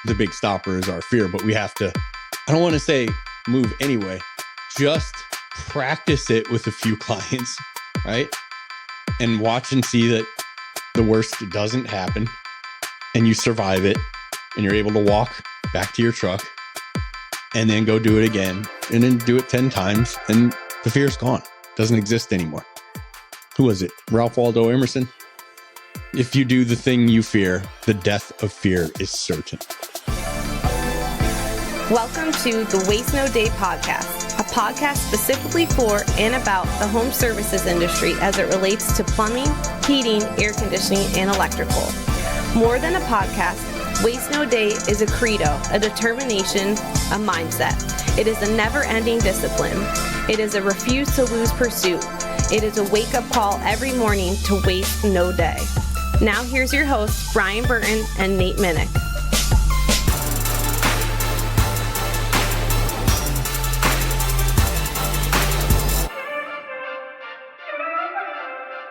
the big stopper is our fear, but we have to, I don't want to say move anyway, just practice it with a few clients, right? And watch and see that the worst doesn't happen and you survive it and you're able to walk back to your truck and then go do it again and then do it 10 times and the fear's gone. Doesn't exist anymore. Who was it? Ralph Waldo Emerson? If you do the thing you fear, the death of fear is certain. Welcome to the Waste No Day podcast, a podcast specifically for and about the home services industry as it relates to plumbing, heating, air conditioning, and electrical. More than a podcast, Waste No Day is a credo, a determination, a mindset. It is a never-ending discipline. It is a refuse to lose pursuit. It is a wake-up call every morning to waste no day. Now here's your hosts, Brian Burton and Nate Minnick.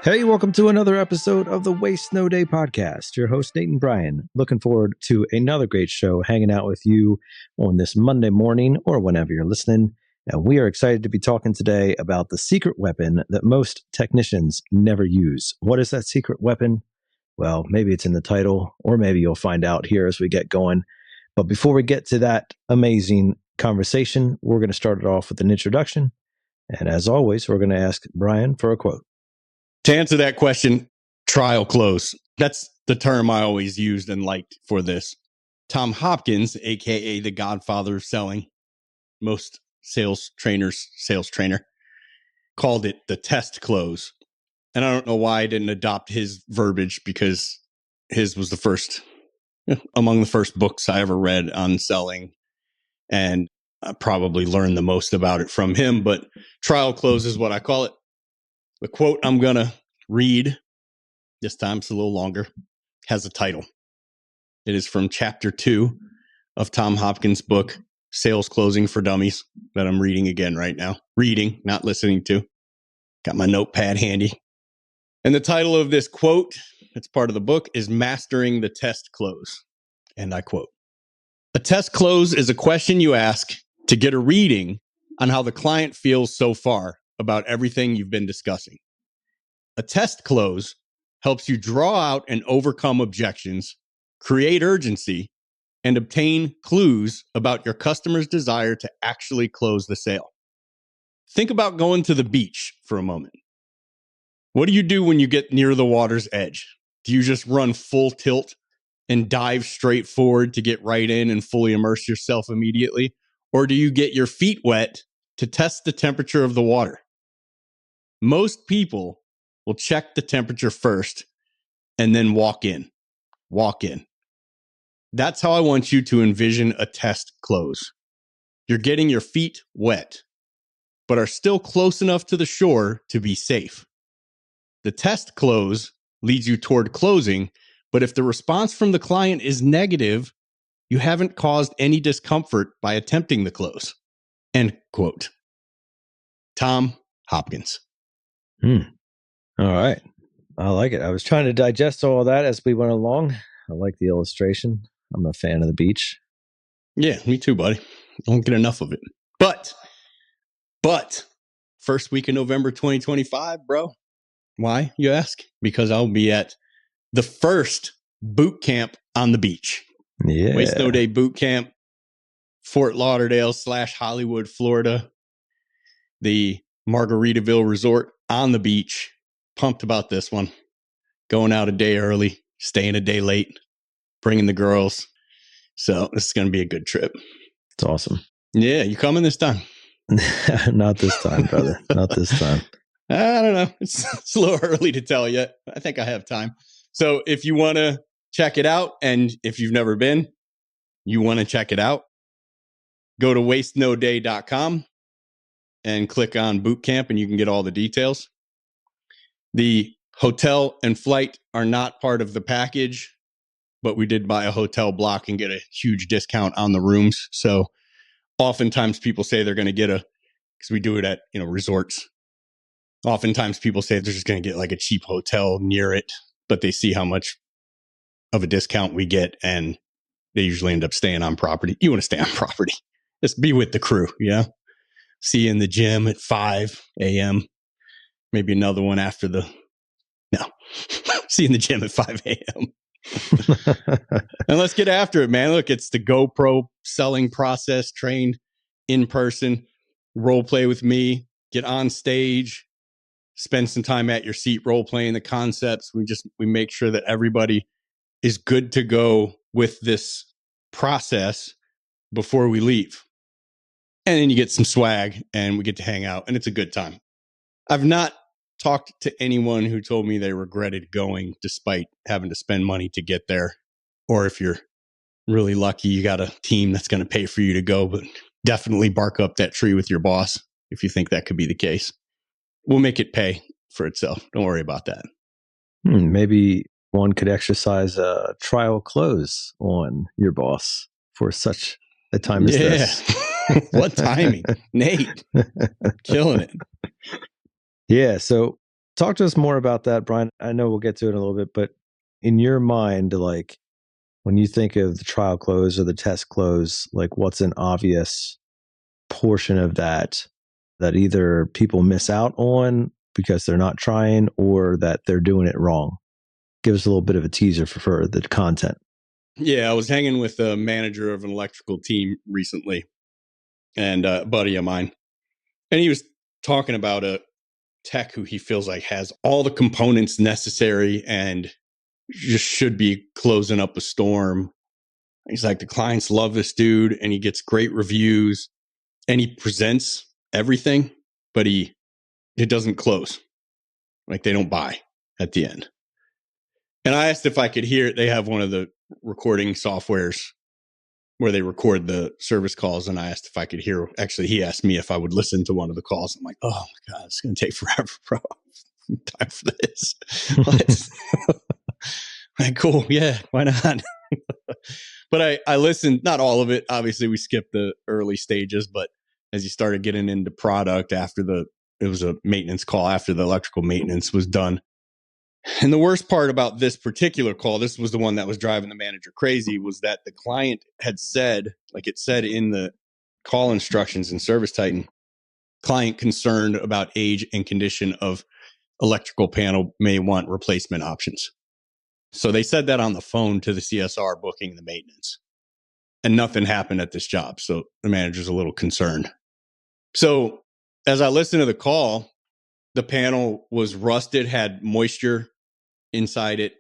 Hey, welcome to another episode of the Waste No Day podcast. Your host, Nate and Brian. Looking forward to another great show, hanging out with you on this Monday morning or whenever you're listening. And we are excited to be talking today about the secret weapon that most technicians never use. What is that secret weapon? Well, maybe it's in the title, or maybe you'll find out here as we get going. But before we get to that amazing conversation, we're going to start it off with an introduction. And as always, we're going to ask Brian for a quote. To answer that question, trial close. That's the term I always used and liked for this. Tom Hopkins, aka the godfather of selling, most sales trainers' sales trainer, called it the test close. And I don't know why I didn't adopt his verbiage, because his was the first, among the first books I ever read on selling. And I probably learned the most about it from him, but trial close is what I call it. The quote I'm going to read, this time it's a little longer, has a title. It is from chapter 2 of Tom Hopkins' book, Sales Closing for Dummies, that I'm reading again right now. Reading, not listening to. Got my notepad handy. And the title of this quote, that's part of the book, is Mastering the Test Close. And I quote, "A test close is a question you ask to get a reading on how the client feels so far about everything you've been discussing. A test close helps you draw out and overcome objections, create urgency, and obtain clues about your customer's desire to actually close the sale. Think about going to the beach for a moment. What do you do when you get near the water's edge? Do you just run full tilt and dive straight forward to get right in and fully immerse yourself immediately? Or do you get your feet wet to test the temperature of the water? Most people will check the temperature first and then walk in. Walk in. That's how I want you to envision a test close. You're getting your feet wet, but are still close enough to the shore to be safe. The test close leads you toward closing, but if the response from the client is negative, you haven't caused any discomfort by attempting the close." End quote. Tom Hopkins. All right. I like it. I was trying to digest all of that as we went along. I like the illustration. I'm a fan of the beach. Yeah, me too, buddy. I don't get enough of it. But, first week of November 2025, bro. Why, you ask? Because I'll be at the first boot camp on the beach. Yeah. Waste No Day boot camp, Fort Lauderdale / Hollywood, Florida. The Margaritaville Resort on the beach. Pumped about this one. Going out a day early, staying a day late, bringing the girls. So this is going to be a good trip. It's awesome. Yeah, you coming this time? Not this time, brother. Not this time. I don't know. It's a little early to tell yet. I think I have time. So if you want to check it out, and if you've never been, you want to check it out, go to wastenoday.com and click on boot camp, and you can get all the details. The hotel and flight are not part of the package, but we did buy a hotel block and get a huge discount on the rooms. So oftentimes people say they're going to get because we do it at, resorts. Oftentimes people say they're just going to get like a cheap hotel near it, but they see how much of a discount we get and they usually end up staying on property. You want to stay on property. Just be with the crew. Yeah. See you in the gym at 5 a.m. Maybe another one after see you in the gym at 5 a.m. And let's get after it, man. Look, it's the GoPro selling process, trained in person, role play with me, get on stage, spend some time at your seat role playing the concepts. We make sure that everybody is good to go with this process before we leave. And then you get some swag and we get to hang out and it's a good time. I've not talked to anyone who told me they regretted going despite having to spend money to get there. Or if you're really lucky, you got a team that's going to pay for you to go, but definitely bark up that tree with your boss if you think that could be the case. We'll make it pay for itself. Don't worry about that. Maybe one could exercise a trial close on your boss for such a time as this. What timing. Nate, killing it. Yeah. So talk to us more about that, Brian. I know we'll get to it in a little bit, but in your mind, like when you think of the trial close or the test close, like what's an obvious portion of that either people miss out on because they're not trying or that they're doing it wrong? Give us a little bit of a teaser for the content. Yeah, I was hanging with a manager of an electrical team recently and a buddy of mine. And he was talking about a tech who he feels like has all the components necessary and just should be closing up a storm. He's like, the clients love this dude and he gets great reviews and he presents everything, but it doesn't close. Like they don't buy at the end. And I asked if I could hear it. They have one of the recording softwares where they record the service calls. And I asked if I could hear, actually, he asked me if I would listen to one of the calls. I'm like, oh my God, it's going to take forever, bro. Time for this. Like, cool. Yeah, why not? But I listened, not all of it. Obviously, we skipped the early stages, but as you started getting into product it was a maintenance call after the electrical maintenance was done. And the worst part about this particular call, this was the one that was driving the manager crazy, was that the client had said, like it said in the call instructions in ServiceTitan, client concerned about age and condition of electrical panel may want replacement options. So they said that on the phone to the CSR booking the maintenance. And nothing happened at this job. So the manager's a little concerned. So as I listened to the call, the panel was rusted, had moisture inside it,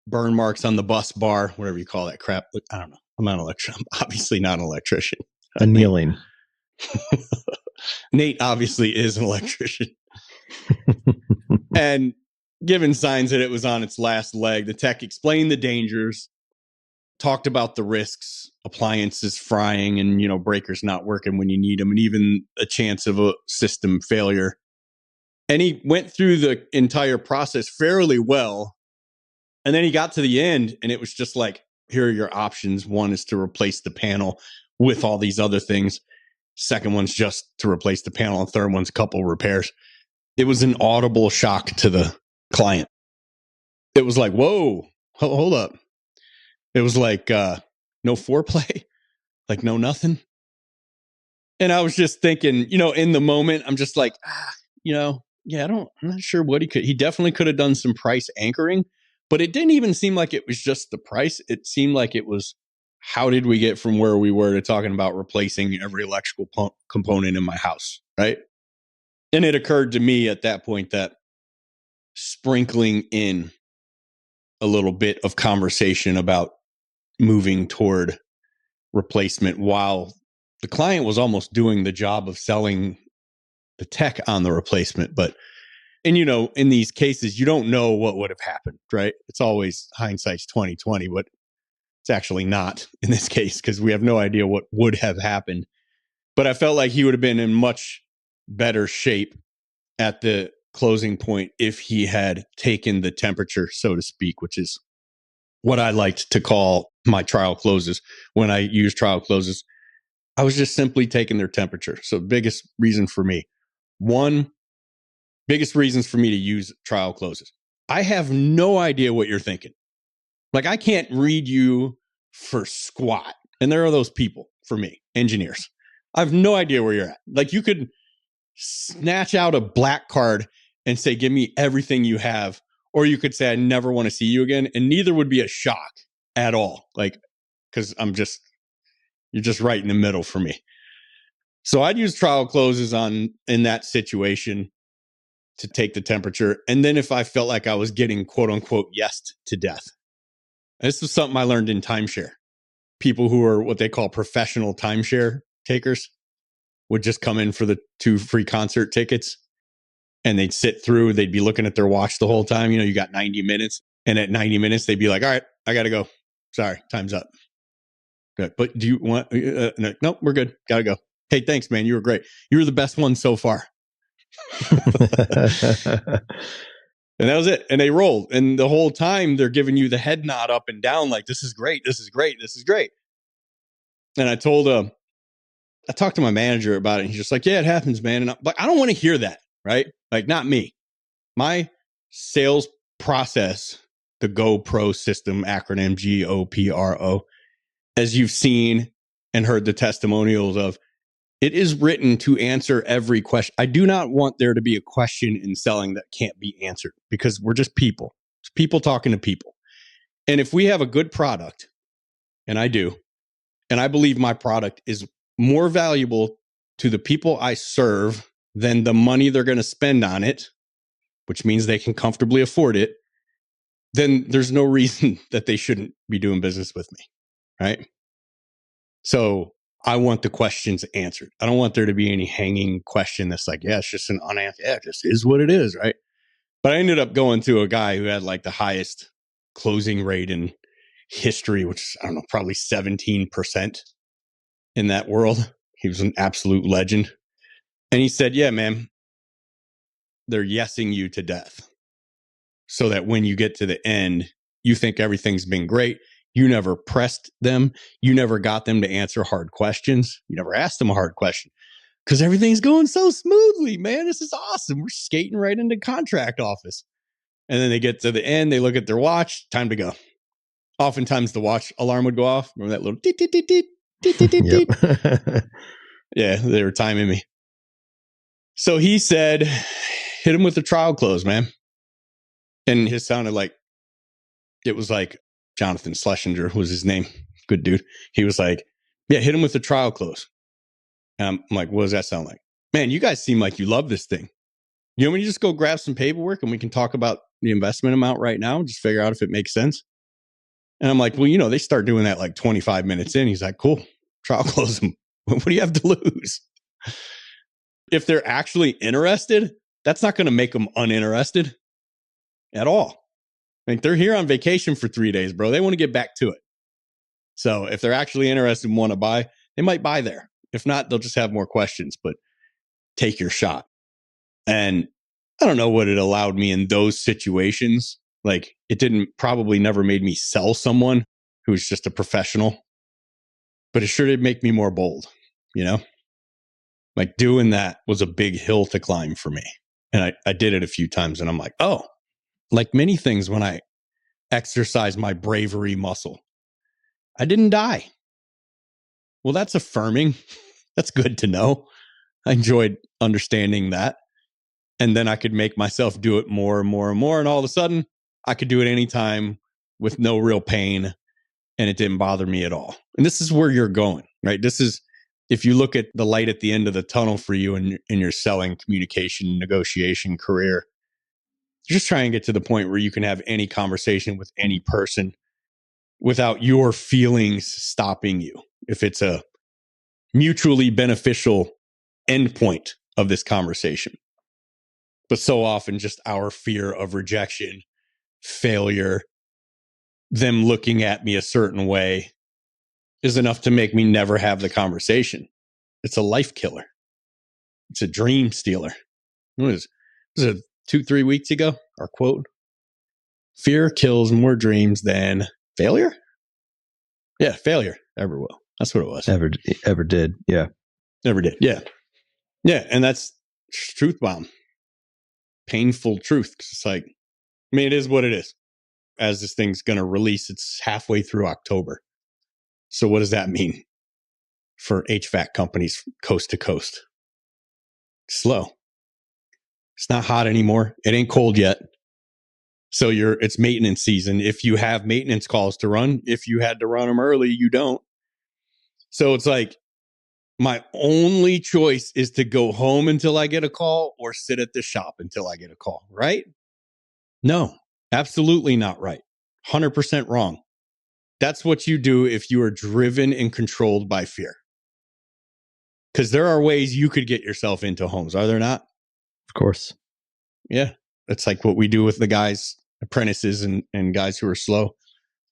burn marks on the bus bar, whatever you call that crap. I don't know. I'm not an electrician. I'm obviously not an electrician. Annealing. Nate obviously is an electrician. And given signs that it was on its last leg, the tech explained the dangers, talked about the risks, appliances frying and, breakers not working when you need them, and even a chance of a system failure. And he went through the entire process fairly well. And then he got to the end and it was just like, here are your options. One is to replace the panel with all these other things. Second one's just to replace the panel. And third one's a couple repairs. It was an audible shock to the client. It was like, whoa, hold up. It was like, no foreplay, like no nothing. And I was just thinking, in the moment, I'm just like, I'm not sure what he definitely could have done some price anchoring, but it didn't even seem like it was just the price. It seemed like it was, how did we get from where we were to talking about replacing every electrical component in my house, right? And it occurred to me at that point that sprinkling in a little bit of conversation about moving toward replacement while the client was almost doing the job of selling the tech on the replacement. And in these cases, you don't know what would have happened, right? It's always hindsight's 20/20, but it's actually not in this case because we have no idea what would have happened. But I felt like he would have been in much better shape at the closing point if he had taken the temperature, so to speak, which is what I liked to call my trial closes. When I use trial closes, I was just simply taking their temperature. So biggest reasons for me to use trial closes. I have no idea what you're thinking. Like I can't read you for squat. And there are those people for me, engineers. I have no idea where you're at. Like you could snatch out a black card and say, give me everything you have. Or you could say, I never want to see you again. And neither would be a shock at all. Like, because you're just right in the middle for me. So I'd use trial closes in that situation to take the temperature. And then if I felt like I was getting quote unquote yesed to death. This is something I learned in timeshare. People who are what they call professional timeshare takers would just come in for the 2 free concert tickets and they'd sit through. They'd be looking at their watch the whole time. You got 90 minutes. And at 90 minutes, they'd be like, all right, I got to go. Sorry, time's up. Good. But do you want, no, nope, we're good. Got to go. Hey, thanks, man. You were great. You were the best one so far. And that was it. And they rolled. And the whole time they're giving you the head nod up and down like, this is great. This is great. This is great. And I talked to my manager about it. And he's just like, yeah, it happens, man. And I'm like, I don't want to hear that. Right? Like, not me. My sales process, the GoPro system, acronym GOPRO, as you've seen and heard the testimonials of, it is written to answer every question. I do not want there to be a question in selling that can't be answered because we're just people. It's people talking to people. And if we have a good product, and I do, and I believe my product is more valuable to the people I serve than the money they're going to spend on it, which means they can comfortably afford it, then there's no reason that they shouldn't be doing business with me. Right? So I want the questions answered. I don't want there to be any hanging question that's like, yeah, it's just an unanswered. Yeah, it just is what it is, right? But I ended up going to a guy who had like the highest closing rate in history, which is, I don't know, probably 17% in that world. He was an absolute legend. And he said, yeah, man, they're yesing you to death so that when you get to the end, you think everything's been great. You never pressed them. You never got them to answer hard questions. You never asked them a hard question because everything's going so smoothly, man. This is awesome. We're skating right into contract office. And then they get to the end. They look at their watch. Time to go. Oftentimes the watch alarm would go off. Remember that little teet, teet, teet, teet, teet, teet, teet, teet? Yeah, they were timing me. So he said, hit him with the trial close, man. And his sounded like, it was like, Jonathan Schlesinger was his name. Good dude. He was like, yeah, hit him with the trial close. And I'm like, what does that sound like? Man, you guys seem like you love this thing. You want me to just go grab some paperwork and we can talk about the investment amount right now? Just figure out if it makes sense. And I'm like, well, they start doing that like 25 minutes in. He's like, cool, trial close them. What do you have to lose? If they're actually interested, that's not going to make them uninterested at all. Like they're here on vacation for 3 days, bro. They want to get back to it. So if they're actually interested and want to buy, they might buy there. If not, they'll just have more questions, but take your shot. And I don't know what it allowed me in those situations. Like it probably never made me sell someone who's just a professional, but it sure did make me more bold, Like doing that was a big hill to climb for me. And I did it a few times and I'm like, oh, like many things when I exercise my bravery muscle, I didn't die. Well, that's affirming. That's good to know. I enjoyed understanding that. And then I could make myself do it more and more and more. And all of a sudden, I could do it anytime with no real pain. And it didn't bother me at all. And this is where you're going, right? This is, if you look at the light at the end of the tunnel for you in your selling, communication, negotiation career, just try and get to the point where you can have any conversation with any person without your feelings stopping you. If it's a mutually beneficial endpoint of this conversation. But so often just our fear of rejection, failure, them looking at me a certain way is enough to make me never have the conversation. It's a life killer. It's a dream stealer. Was it 2-3 weeks ago? Our quote: fear kills more dreams than failure. Yeah, failure ever will. That's what it was. Ever did. Yeah. Never did. Yeah. Yeah. And that's truth bomb. Painful truth. It's like, it is what it is. As this thing's going to release, it's halfway through October. So what does that mean for HVAC companies coast to coast? Slow. It's not hot anymore. It ain't cold yet. So it's maintenance season. If you have maintenance calls to run, if you had to run them early, you don't. So it's like, my only choice is to go home until I get a call or sit at the shop until I get a call, right? No, absolutely not right. 100% wrong. That's what you do if you are driven and controlled by fear. Because there are ways you could get yourself into homes, are there not? Of course. Yeah. That's like what we do with the guys, apprentices and guys who are slow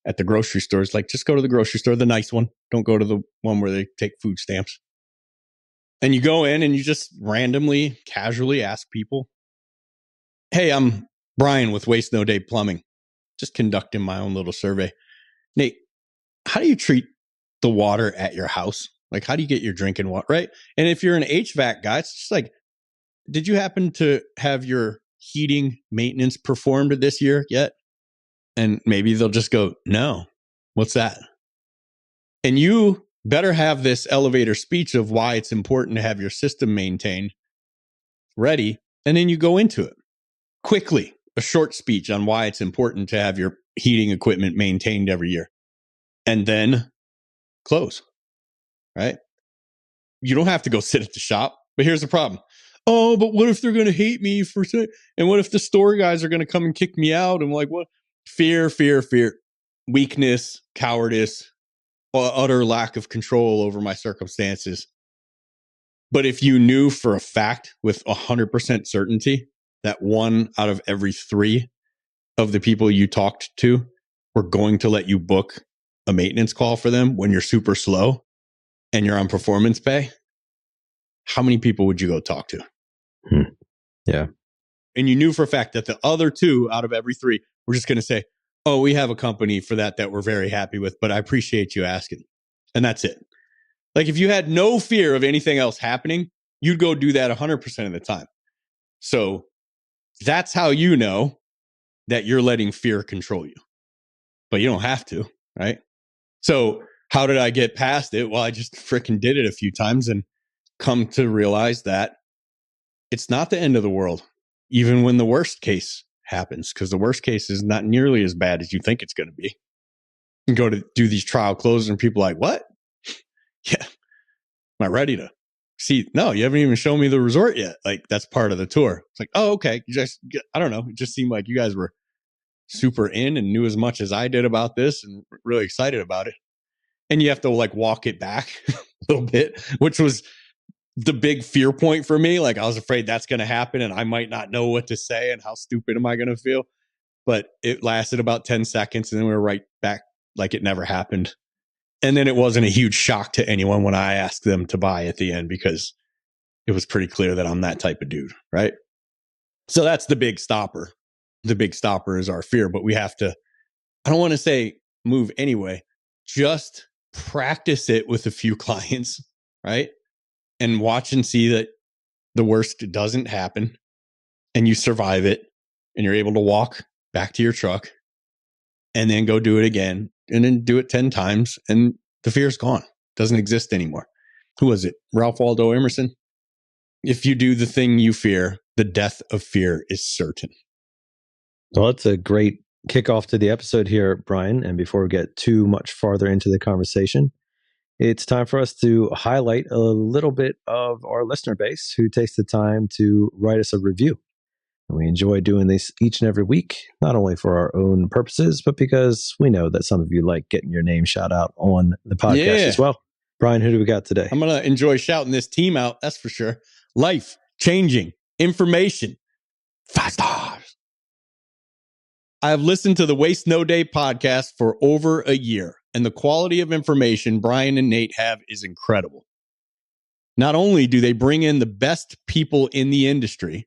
at the grocery stores. Like, just go to the grocery store, the nice one. Don't go to the one where they take food stamps. And you go in and you just randomly, casually ask people, hey, I'm Brian with Waste No Day Plumbing. Just conducting my own little survey. Nate, how do you treat the water at your house? Like, how do you get your drinking water, right? And if you're an HVAC guy, it's just like, did you happen to have your heating maintenance performed this year yet? And maybe they'll just go, no, what's that? And you better have this elevator speech of why it's important to have your system maintained ready. And then you go into it quickly, a short speech on why it's important to have your heating equipment maintained every year. And then close, right? You don't have to go sit at the shop, but here's the problem. Oh, but what if they're going to hate me for saying, and what if the store guys are going to come and kick me out? And like, what? Fear, weakness, cowardice, utter lack of control over my circumstances. But if you knew for a fact with 100% certainty that 1 out of every 3 of the people you talked to were going to let you book a maintenance call for them when you're super slow and you're on performance pay, how many people would you go talk to? Yeah. And you knew for a fact that the other 2 out of every 3 were just going to say, oh, we have a company for that we're very happy with, but I appreciate you asking. And that's it. Like, if you had no fear of anything else happening, you'd go do that 100% of the time. So that's how you know that you're letting fear control you. But you don't have to, right? So how did I get past it? Well, I just freaking did it a few times and come to realize that it's not the end of the world, even when the worst case happens, because the worst case is not nearly as bad as you think it's going to be. You go to do these trial closes and people are like, what? Yeah. Am I ready to see? No, you haven't even shown me the resort yet. Like, that's part of the tour. It's like, oh, okay. I don't know. It just seemed like you guys were super in and knew as much as I did about this and really excited about it. And you have to like walk it back a little bit, which was the big fear point for me. Like, I was afraid that's going to happen and I might not know what to say and how stupid am I going to feel? But it lasted about 10 seconds and then we were right back like it never happened. And then it wasn't a huge shock to anyone when I asked them to buy at the end, because it was pretty clear that I'm that type of dude, right? So that's the big stopper. The big stopper is our fear, but we have to, I don't want to say move anyway, just practice it with a few clients, right? And watch and see that the worst doesn't happen and you survive it and you're able to walk back to your truck and then go do it again and then do it 10 times and the fear's gone. Doesn't exist anymore. Who was it? Ralph Waldo Emerson? If you do the thing you fear, the death of fear is certain. Well, that's a great kickoff to the episode here, Brian. And before we get too much farther into the conversation, it's time for us to highlight a little bit of our listener base who takes the time to write us a review. And we enjoy doing this each and every week, not only for our own purposes, but because we know that some of you like getting your name shout out on the podcast as well. Brian, who do we got today? I'm going to enjoy shouting this team out, that's for sure. Life changing information. 5 stars. I have listened to the Waste No Day podcast for over a year, and the quality of information Brian and Nate have is incredible. Not only do they bring in the best people in the industry,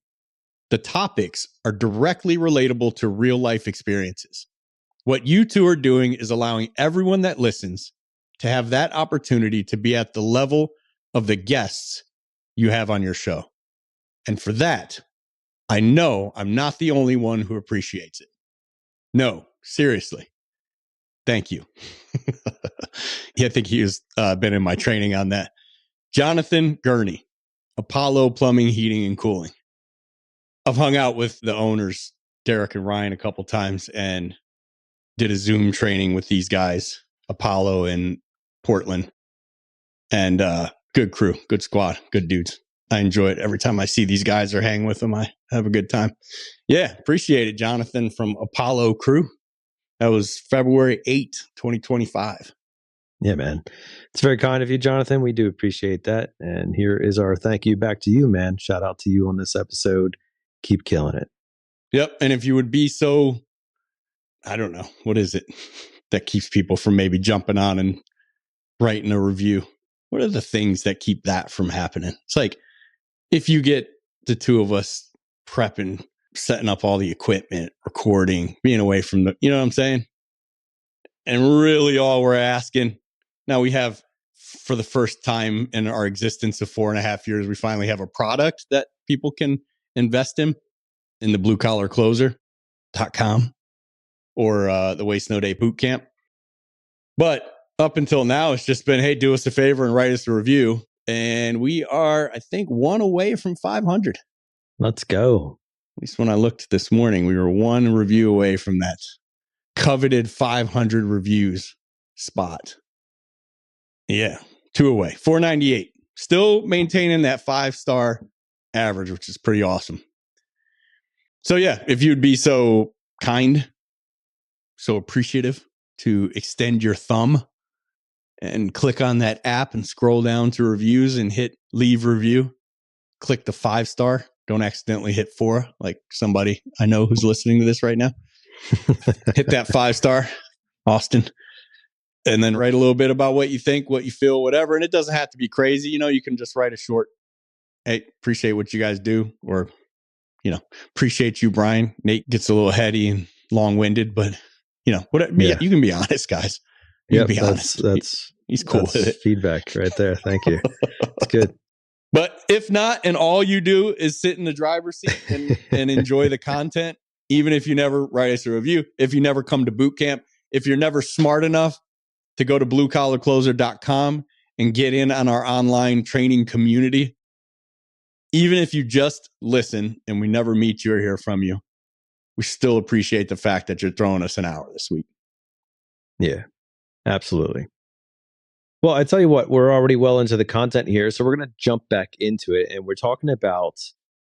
the topics are directly relatable to real life experiences. What you two are doing is allowing everyone that listens to have that opportunity to be at the level of the guests you have on your show. And for that, I know I'm not the only one who appreciates it. No, seriously. Thank you. Yeah, I think he has been in my training on that. Jonathan Gurney, Apollo Plumbing, Heating, and Cooling. I've hung out with the owners, Derek and Ryan, a couple times and did a Zoom training with these guys, Apollo in Portland. And good crew, good squad, good dudes. I enjoy it. Every time I see these guys or hang with them, I have a good time. Yeah, appreciate it, Jonathan from Apollo Crew. That was February 8th, 2025. Yeah, man. It's very kind of you, Jonathan. We do appreciate that. And here is our thank you back to you, man. Shout out to you on this episode. Keep killing it. Yep. And if you would be so, I don't know, what is it that keeps people from maybe jumping on and writing a review? What are the things that keep that from happening? It's like if you get the two of us prepping, setting up all the equipment, recording, being away from the, you know what I'm saying? And really all we're asking, now we have, for the first time in our existence of 4.5 years, we finally have a product that people can invest in the bluecollarcloser.com or the Waste No Day Boot Camp. But up until now, it's just been, hey, do us a favor and write us a review. And we are, I think, one away from 500. Let's go. At least when I looked this morning, we were one review away from that coveted 500 reviews spot. Yeah, 2 away, 498. Still maintaining that 5-star average, which is pretty awesome. So yeah, if you'd be so kind, so appreciative to extend your thumb and click on that app and scroll down to reviews and hit leave review. Click the 5-star. Don't accidentally hit 4 like somebody I know who's listening to this right now. Hit that 5-star, Austin. And then write a little bit about what you think, what you feel, whatever. And it doesn't have to be crazy. You know, you can just write a short, hey, appreciate what you guys do. Or, you know, appreciate you, Brian. Nate gets a little heady and long-winded, but, you know, whatever, you can be honest, guys. You can be honest. He's cool with it. Feedback right there. Thank you. It's good. But if not, and all you do is sit in the driver's seat and enjoy the content, even if you never write us a review, if you never come to boot camp, if you're never smart enough to go to bluecollarcloser.com and get in on our online training community, even if you just listen and we never meet you or hear from you, we still appreciate the fact that you're throwing us an hour this week. Yeah, absolutely. Well, I tell you what, we're already well into the content here, so we're going to jump back into it, and we're talking about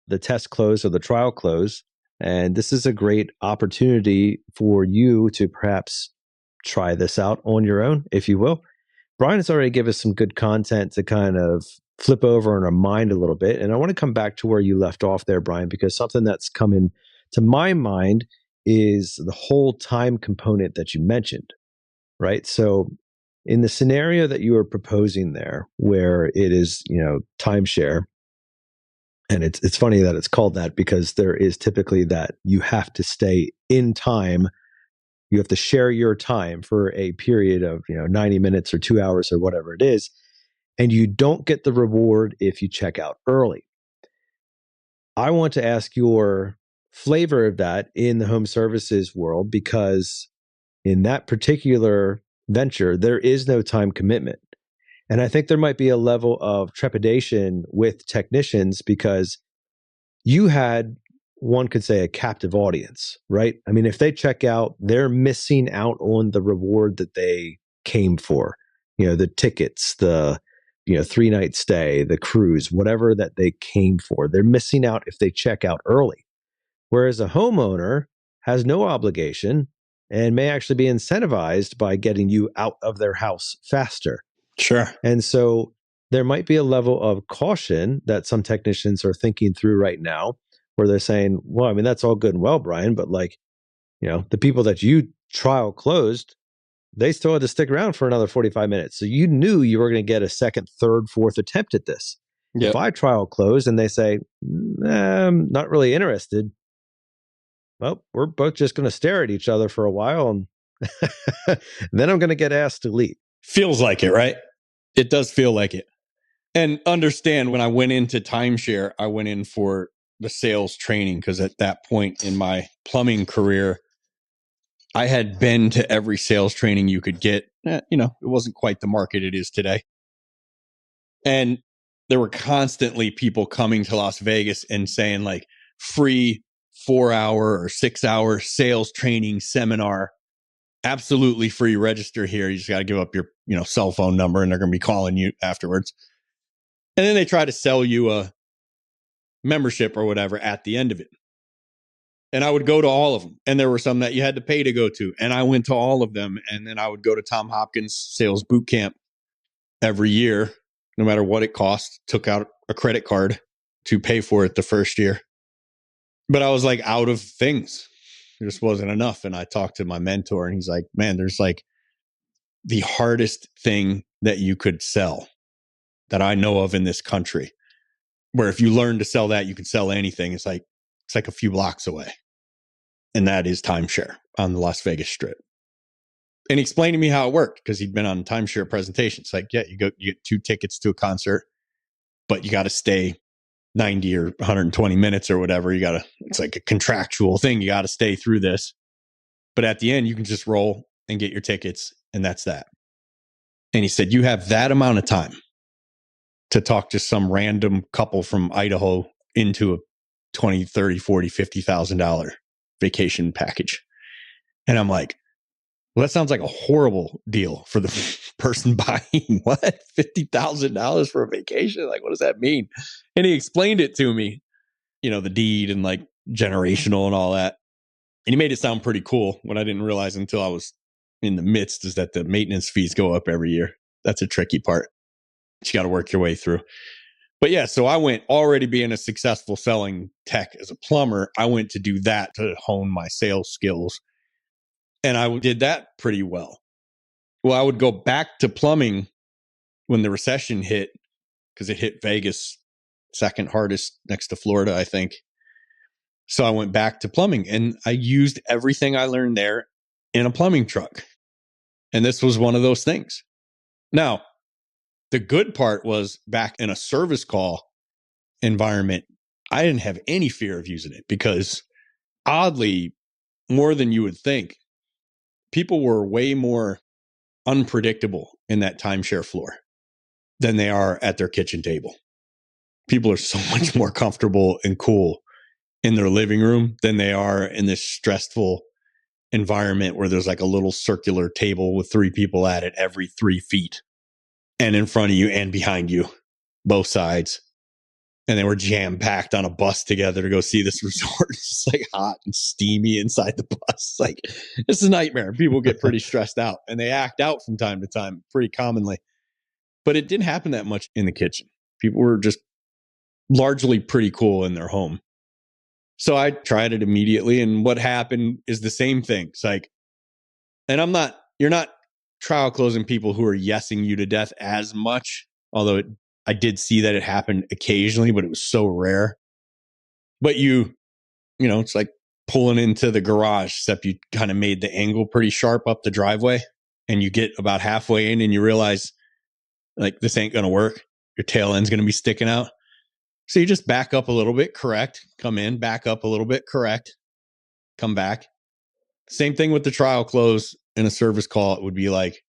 the test close or the trial close, and this is a great opportunity for you to perhaps try this out on your own, if you will. Brian has already given us some good content to kind of flip over in our mind a little bit, and I want to come back to where you left off there, Brian, because something that's coming to my mind is the whole time component that you mentioned, right? So in the scenario that you were proposing there, where it is, you know, timeshare, and it's funny that it's called that because there is typically that you have to stay in time. You have to share your time for a period of, 90 minutes or 2 hours or whatever it is, and you don't get the reward if you check out early. I want to ask your flavor of that in the home services world, because in that particular venture, there is no time commitment. And I think there might be a level of trepidation with technicians because you had, one could say, a captive audience, right? I mean, if they check out, they're missing out on the reward that they came for, the tickets, the 3-night stay, the cruise, whatever that they came for. They're missing out if they check out early. Whereas a homeowner has no obligation and may actually be incentivized by getting you out of their house faster. Sure. And so there might be a level of caution that some technicians are thinking through right now, where they're saying, well, I mean, that's all good and well, Brian, but the people that you trial closed, they still had to stick around for another 45 minutes. So you knew you were going to get a second, third, fourth attempt at this. Yep. If I trial close and they say, I'm not really interested, well, we're both just going to stare at each other for a while, and then I'm going to get asked to leave. Feels like it, right? It does feel like it. And understand, when I went into timeshare, I went in for the sales training, because at that point in my plumbing career, I had been to every sales training you could get. It wasn't quite the market it is today. And there were constantly people coming to Las Vegas and saying like free 4-hour or 6-hour sales training seminar, absolutely free. Register here. You just got to give up your, cell phone number and they're going to be calling you afterwards. And then they try to sell you a membership or whatever at the end of it. And I would go to all of them. And there were some that you had to pay to go to. And I went to all of them. And then I would go to Tom Hopkins Sales Boot Camp every year, no matter what it cost. Took out a credit card to pay for it the first year. But I was like out of things. It just wasn't enough. And I talked to my mentor and he's like, man, there's like the hardest thing that you could sell that I know of in this country, where if you learn to sell that, you can sell anything. It's like a few blocks away. And that is timeshare on the Las Vegas Strip. And he explained to me how it worked because he'd been on timeshare presentations. Like, yeah, you get 2 tickets to a concert, but you got to stay 90 or 120 minutes or whatever. It's like a contractual thing. You got to stay through this. But at the end, you can just roll and get your tickets. And that's that. And he said, you have that amount of time to talk to some random couple from Idaho into a $20, $30, $40, $50,000 vacation package. And I'm like, well, that sounds like a horrible deal for the person buying. What? $50,000 for a vacation? Like, what does that mean? And he explained it to me, the deed and like generational and all that. And he made it sound pretty cool. What I didn't realize until I was in the midst is that the maintenance fees go up every year. That's a tricky part. You got to work your way through. But yeah, so I went already being a successful selling tech as a plumber. I went to do that to hone my sales skills. And I did that pretty well. Well, I would go back to plumbing when the recession hit, because it hit Vegas second hardest next to Florida, I think. So I went back to plumbing and I used everything I learned there in a plumbing truck. And this was one of those things. Now, the good part was back in a service call environment, I didn't have any fear of using it because oddly, more than you would think, people were way more unpredictable in that timeshare floor than they are at their kitchen table. People are so much more comfortable and cool in their living room than they are in this stressful environment where there's like a little circular table with 3 people at it every 3 feet. And in front of you and behind you, both sides. And they were jam-packed on a bus together to go see this resort. It's just like hot and steamy inside the bus. Like, it's a nightmare. People get pretty stressed out and they act out from time to time pretty commonly. But it didn't happen that much in the kitchen. People were just largely pretty cool in their home. So I tried it immediately. And what happened is the same thing. It's like, and you're not trial closing people who are yesing you to death as much, although I did see that it happened occasionally, but it was so rare. But it's like pulling into the garage, except you kind of made the angle pretty sharp up the driveway and you get about halfway in and you realize like this ain't going to work. Your tail end's going to be sticking out. So you just back up a little bit, correct, come in, back up a little bit, correct, come back. Same thing with the trial close in a service call. It would be like,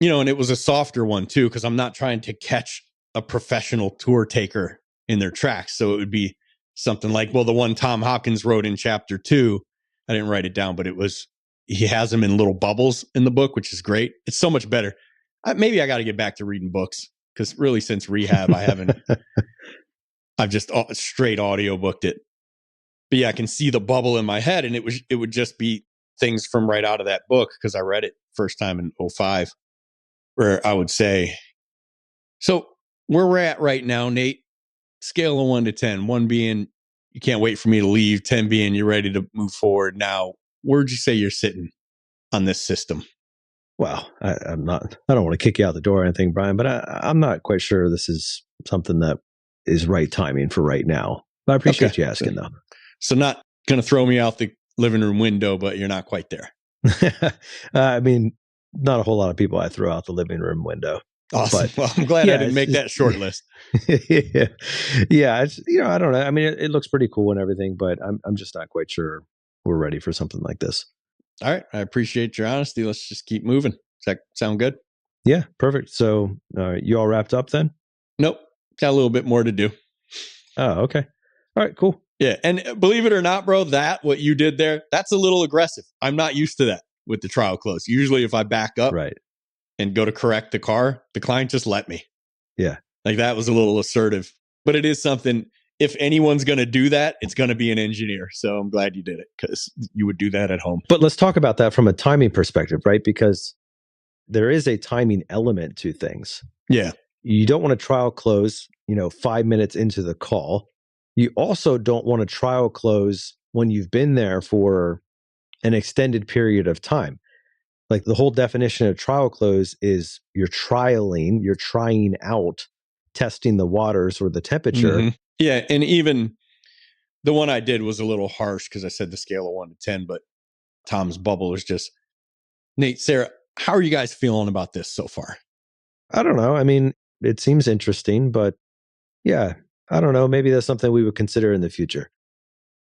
and it was a softer one too, because I'm not trying to catch a professional tour taker in their tracks. So it would be something like, well, the one Tom Hopkins wrote in chapter 2, I didn't write it down, but he has them in little bubbles in the book, which is great. It's so much better. Maybe I got to get back to reading books because really since rehab, I've just straight audio booked it. But yeah, I can see the bubble in my head and it would just be things from right out of that book because I read it first time in 2005, where I would say, so where we're at right now, Nate, scale of 1 to 10, 1 being you can't wait for me to leave, 10 being you're ready to move forward. Now, where'd you say you're sitting on this system? Well, I don't want to kick you out the door or anything, Brian, but I'm not quite sure this is something that is right timing for right now. But I appreciate you asking though. So not going to throw me out the living room window, but you're not quite there. I mean, not a whole lot of people I throw out the living room window. Awesome. Well, I'm glad I didn't make that short list. Yeah. It's, I don't know. I mean, it looks pretty cool and everything, but I'm just not quite sure we're ready for something like this. All right. I appreciate your honesty. Let's just keep moving. Does that sound good? Yeah, perfect. So you all wrapped up then? Nope. Got a little bit more to do. Oh, okay. All right, cool. Yeah. And believe it or not, bro, what you did there, that's a little aggressive. I'm not used to that with the trial close. Usually if I back up and go to correct the car, the client just let me. Yeah. Like that was a little assertive, but it is something. If anyone's going to do that, it's going to be an engineer. So I'm glad you did it because you would do that at home. But let's talk about that from a timing perspective, right? Because there is a timing element to things. Yeah. You don't want to trial close, 5 minutes into the call. You also don't want to trial close when you've been there for an extended period of time. Like the whole definition of trial close is you're trying out, testing the waters or the temperature. Mm-hmm. Yeah. And even the one I did was a little harsh because I said the scale of 1 to 10, but Tom's bubble is just, Nate, Sarah, how are you guys feeling about this so far? I don't know. I mean, it seems interesting, but yeah, I don't know. Maybe that's something we would consider in the future.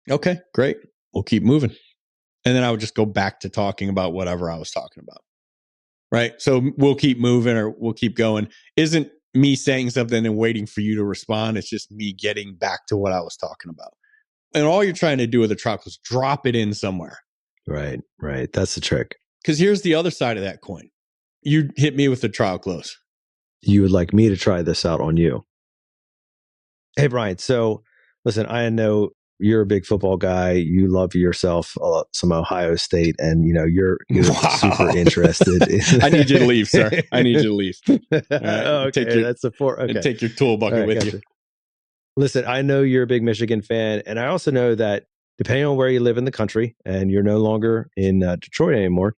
Okay, great. We'll keep moving. And then I would just go back to talking about whatever I was talking about. Right. So we'll keep moving or we'll keep going. Isn't me saying something and waiting for you to respond. It's just me getting back to what I was talking about. And all you're trying to do with the trial is drop it in somewhere. Right. That's the trick. Because here's the other side of that coin. You hit me with the trial close. You would like me to try this out on you. Hey, Brian. So listen, I know you're a big football guy. You love yourself some Ohio State, and you're super interested. I need you to leave, sir. I need you to leave. Right, okay, that's support. Okay, and take your tool bucket with you. Listen, I know you're a big Michigan fan, and I also know that depending on where you live in the country, and you're no longer in Detroit anymore,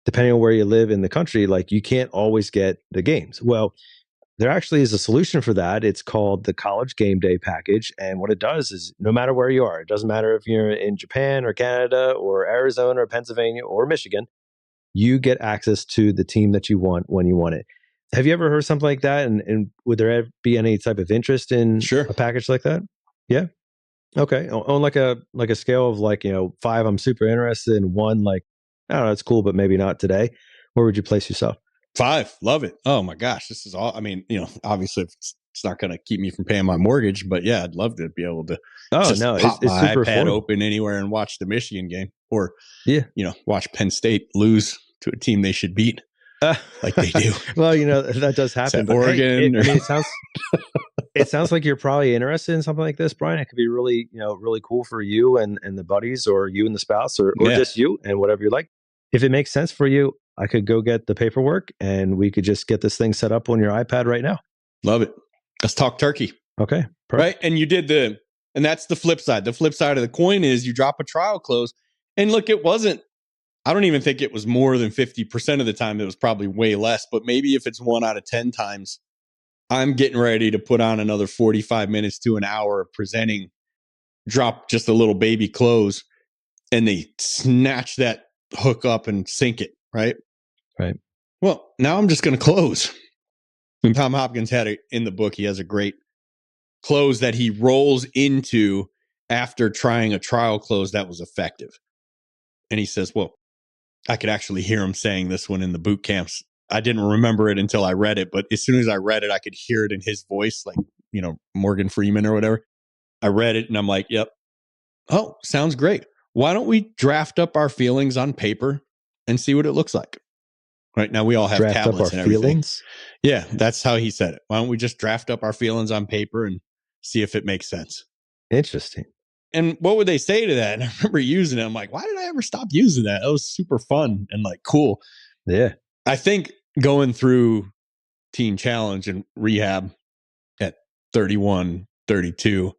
depending on where you live in the country, like you can't always get the games. Well, there actually is a solution for that. It's called the College Game Day Package. And what it does is no matter where you are, it doesn't matter if you're in Japan or Canada or Arizona or Pennsylvania or Michigan, you get access to the team that you want when you want it. Have you ever heard something like that? And would there ever be any type of interest in a package like that? Yeah. Okay. On like a scale of 5, I'm super interested, in 1, like, I don't know, it's cool, but maybe not today. Where would you place yourself? 5, love it. Oh my gosh, this is all. I mean, obviously it's not going to keep me from paying my mortgage, but yeah, I'd love to be able to. It's my super iPad fun. Open anywhere and watch the Michigan game, or watch Penn State lose to a team they should beat, like they do. Well, that does happen. Oregon. It sounds like you're probably interested in something like this, Brian. It could be really, really cool for you and the buddies, or you and the spouse, or just you and whatever you like. If it makes sense for you, I could go get the paperwork and we could just get this thing set up on your iPad right now. Love it. Let's talk turkey. Okay. Perfect. Right. And you did and that's the flip side. The flip side of the coin is you drop a trial close. And look, I don't even think it was more than 50% of the time. It was probably way less, but maybe if it's 1 out of 10 times, I'm getting ready to put on another 45 minutes to an hour of presenting, drop just a little baby close, and they snatch that hook up and sink it. Right. Well, now I'm just going to close. And Tom Hopkins had it in the book. He has a great close that he rolls into after trying a trial close that was effective. And he says, well, I could actually hear him saying this one in the boot camps. I didn't remember it until I read it, but as soon as I read it, I could hear it in his voice, like, Morgan Freeman or whatever. I read it and I'm like, yep. Oh, sounds great. Why don't we draft up our feelings on paper and see what it looks like? Right now, we all have draft tablets up our and everything. Feelings? Yeah, that's how he said it. Why don't we just draft up our feelings on paper and see if it makes sense? Interesting. And what would they say to that? And I remember using it. I'm like, why did I ever stop using that? That was super fun and like cool. Yeah. I think going through Teen Challenge and rehab at 31, 32,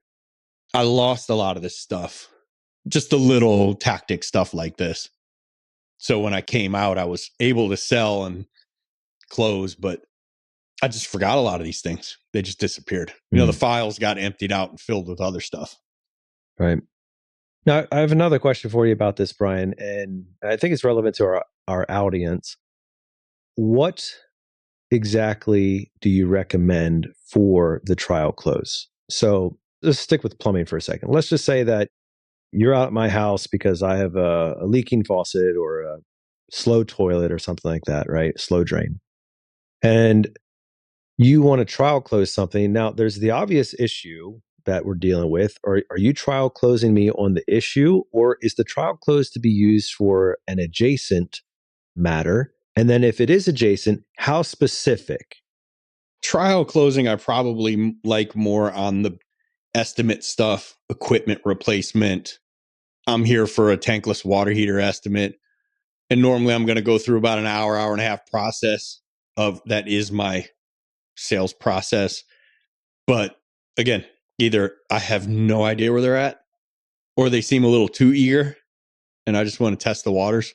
I lost a lot of this stuff. Just a little tactic stuff like this. So when I came out, I was able to sell and close, but I just forgot a lot of these things. They just disappeared. The files got emptied out and filled with other stuff. Right. Now, I have another question for you about this, Brian, and I think it's relevant to our audience. What exactly do you recommend for the trial close? So let's stick with plumbing for a second. Let's just say that you're out at my house because I have a leaking faucet or a slow toilet or something like that, right? Slow drain. And you want to trial close something. Now, there's the obvious issue that we're dealing with. Are you trial closing me on the issue, or is the trial close to be used for an adjacent matter? And then if it is adjacent, how specific? Trial closing, I probably like more on the estimate stuff, equipment replacement. I'm here for a tankless water heater estimate. And normally I'm going to go through about an hour and a half process of that is my sales process. But again, either I have no idea where they're at, or they seem a little too eager and I just want to test the waters.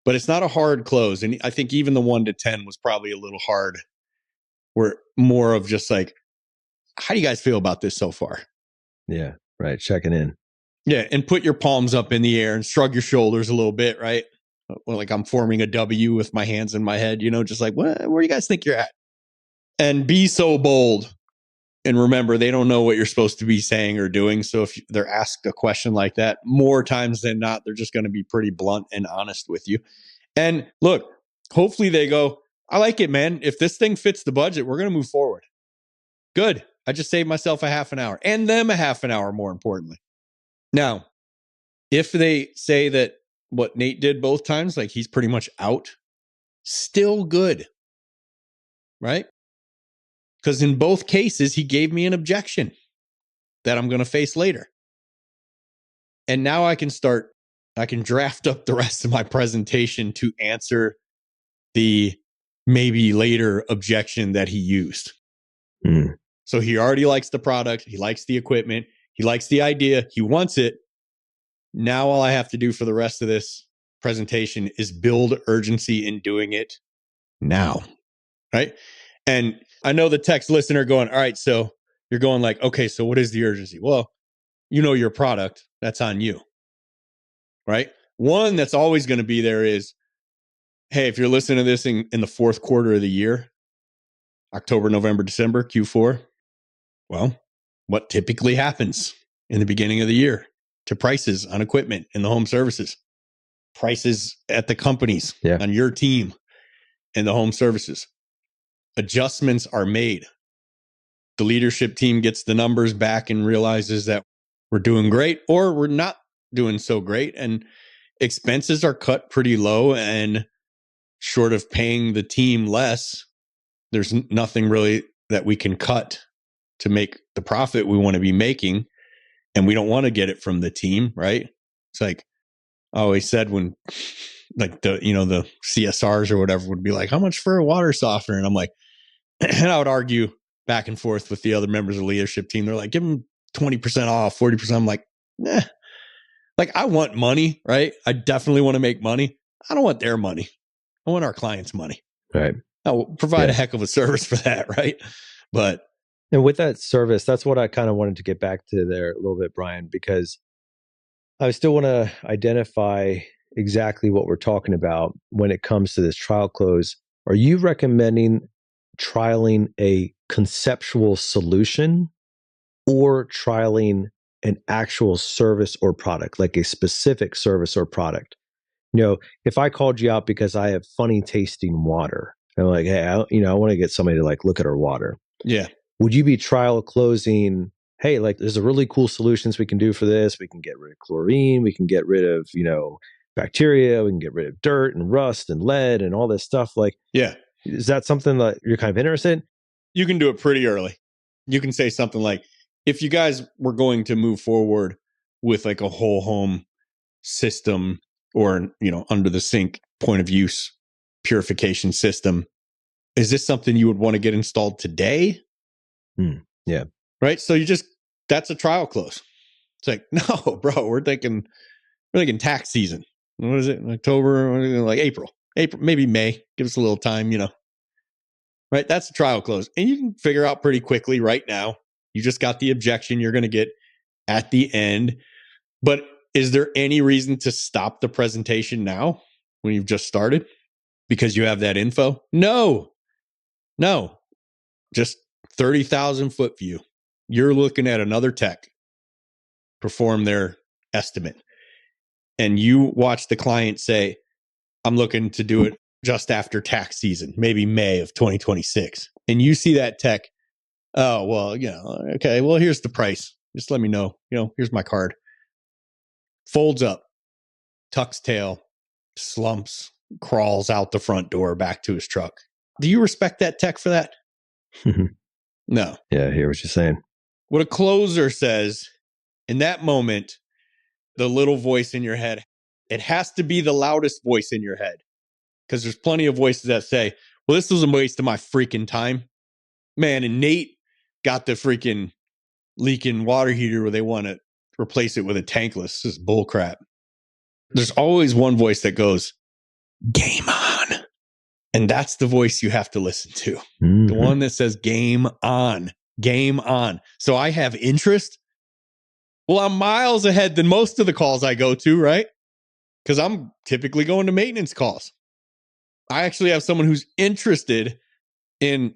But it's not a hard close. And I think even the 1 to 10 was probably a little hard. We're more of just like, how do you guys feel about this so far? Yeah, right. Checking in. Yeah. And put your palms up in the air and shrug your shoulders a little bit, right? Well, like I'm forming a W with my hands in my head, just like, where do you guys think you're at? And be so bold. And remember, they don't know what you're supposed to be saying or doing. So if they're asked a question like that, more times than not, they're just going to be pretty blunt and honest with you. And look, hopefully they go, I like it, man. If this thing fits the budget, we're going to move forward. Good. I just saved myself a half an hour and them a half an hour, more importantly. Now, if they say that what Nate did both times, like he's pretty much out, still good, right? Because in both cases, he gave me an objection that I'm going to face later. And now I can draft up the rest of my presentation to answer the maybe later objection that he used. So he already likes the product. He likes the equipment. He likes the idea. He wants it. Now all I have to do for the rest of this presentation is build urgency in doing it now, right? And I know the text listener going, all right, so you're going like, okay, so what is the urgency? Well, your product, that's on you, right? One that's always going to be there is, hey, if you're listening to this in the fourth quarter of the year, October, November, December, Q4, well, what typically happens in the beginning of the year to prices on equipment in the home services, prices at the companies, on your team in the home services? Adjustments are made. The leadership team gets the numbers back and realizes that we're doing great or we're not doing so great. And expenses are cut pretty low, and short of paying the team less, there's nothing really that we can cut to make the profit we want to be making. And we don't want to get it from the team, right? It's like I always said when like the CSRs or whatever would be like, how much for a water softener? And I'm like, and I would argue back and forth with the other members of the leadership team. They're like, give them 20% off, 40%. I'm like, nah. Like, I want money, right? I definitely want to make money. I don't want their money. I want our clients' money. Right. I'll provide a heck of a service for that, right? And with that service, that's what I kind of wanted to get back to there a little bit, Brian, because I still want to identify exactly what we're talking about when it comes to this trial close. Are you recommending trialing a conceptual solution or trialing an actual service or product, like a specific service or product? If I called you out because I have funny tasting water, and I'm like, hey, I want to get somebody to like look at our water. Yeah. Would you be trial closing, hey, like there's a really cool solutions we can do for this. We can get rid of chlorine. We can get rid of, bacteria. We can get rid of dirt and rust and lead and all this stuff. Like, yeah. Is that something that you're kind of interested in? You can do it pretty early. You can say something like, if you guys were going to move forward with like a whole home system or, under the sink point of use purification system, is this something you would want to get installed today? Yeah. Right. So that's a trial close. It's like, no, bro, we're thinking tax season. What is it? October, like April, maybe May. Give us a little time, right? That's a trial close. And you can figure out pretty quickly right now. You just got the objection you're going to get at the end. But is there any reason to stop the presentation now when you've just started because you have that info? No. Just 30,000 foot view. You're looking at another tech perform their estimate. And you watch the client say, I'm looking to do it just after tax season, maybe May of 2026. And you see that tech, oh, well, okay, well, here's the price. Just let me know. Here's my card. Folds up, tucks tail, slumps, crawls out the front door back to his truck. Do you respect that tech for that? No. Yeah, I hear what you're saying. What a closer says in that moment, the little voice in your head, it has to be the loudest voice in your head. Because there's plenty of voices that say, well, this was a waste of my freaking time. Man, and Nate got the freaking leaking water heater where they want to replace it with a tankless. This is bullcrap. There's always one voice that goes, game on. And that's the voice you have to listen to. The one that says game on, game on. So I have interest. Well, I'm miles ahead than most of the calls I go to, right? Because I'm typically going to maintenance calls. I actually have someone who's interested in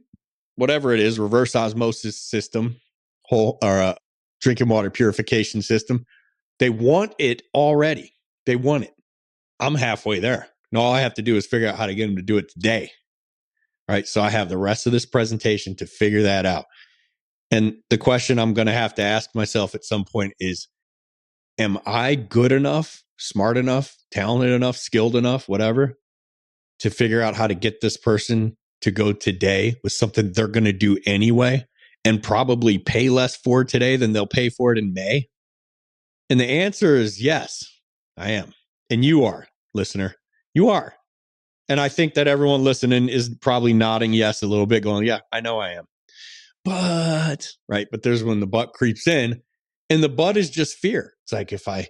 whatever it is, reverse osmosis system, or a drinking water purification system. They want it already. They want it. I'm halfway there. And all I have to do is figure out how to get them to do it today. Right. So I have the rest of this presentation to figure that out. And the question I'm going to have to ask myself at some point is, am I good enough, smart enough, talented enough, skilled enough, whatever, to figure out how to get this person to go today with something they're going to do anyway and probably pay less for today than they'll pay for it in May? And the answer is yes, I am. And you are, listener. You are. And I think that everyone listening is probably nodding yes a little bit, going, yeah, I know I am. But there's when the but creeps in, and the but is just fear. It's like, if I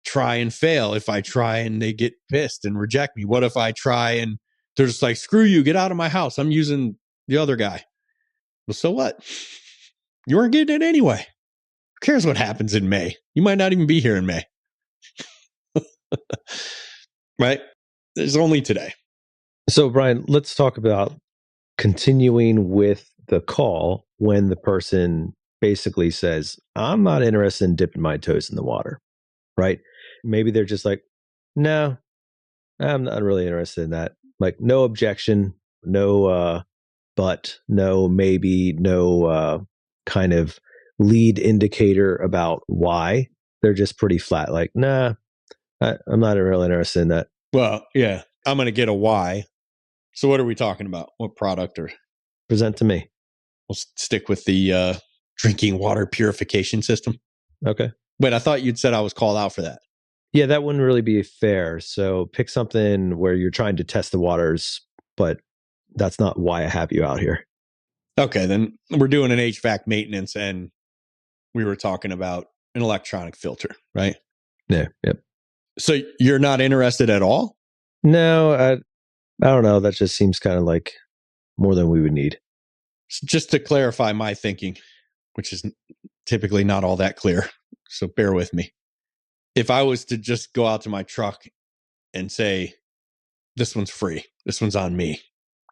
try and fail, if I try and they get pissed and reject me, what if I try and they're just like, screw you, get out of my house, I'm using the other guy? Well, so what? You weren't getting it anyway. Who cares what happens in May? You might not even be here in May. Right? There's only today. So, Brian, let's talk about continuing with the call when the person basically says, I'm not interested in dipping my toes in the water, right? Maybe they're just like, no, I'm not really interested in that. Like, no objection, no but, no maybe, no kind of lead indicator about why. They're just pretty flat, like, nah, I'm not really interested in that. Well, yeah, I'm going to get a why. So what are we talking about? What product? Or present to me. We'll stick with the drinking water purification system. Okay. Wait, I thought you'd said I was called out for that. Yeah, that wouldn't really be fair. So pick something where you're trying to test the waters, but that's not why I have you out here. Okay, then we're doing an HVAC maintenance, and we were talking about an electronic filter, right? Yeah. Yep. So you're not interested at all? No, I don't know. That just seems kind of like more than we would need. So just to clarify my thinking, which is typically not all that clear, so bear with me. If I was to just go out to my truck and say, this one's free, this one's on me,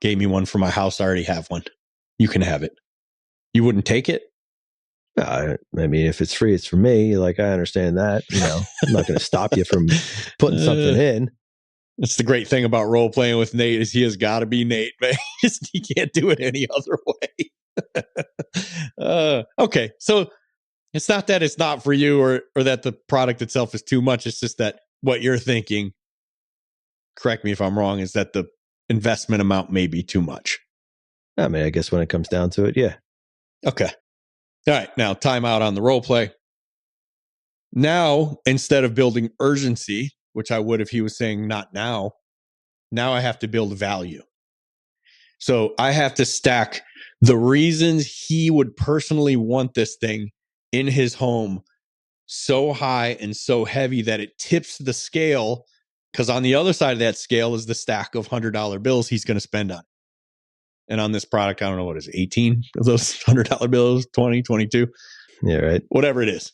gave me one for my house, I already have one, you can have it, you wouldn't take it? I mean, if it's free, it's for me. Like, I understand that. I'm not going to stop you from putting something in. That's the great thing about role playing with Nate, is he has got to be Nate, man. He can't do it any other way. Okay, so it's not that it's not for you, or that the product itself is too much. It's just that what you're thinking, correct me if I'm wrong, is that the investment amount may be too much. I mean, I guess when it comes down to it, yeah. Okay. All right. Now, time out on the role play. Now, instead of building urgency, which I would if he was saying not now, now I have to build value. So I have to stack the reasons he would personally want this thing in his home so high and so heavy that it tips the scale, because on the other side of that scale is the stack of $100 bills he's going to spend on it. And on this product, I don't know, what is it, 18 of those $100 bills, 20, 22? Yeah, right. Whatever it is.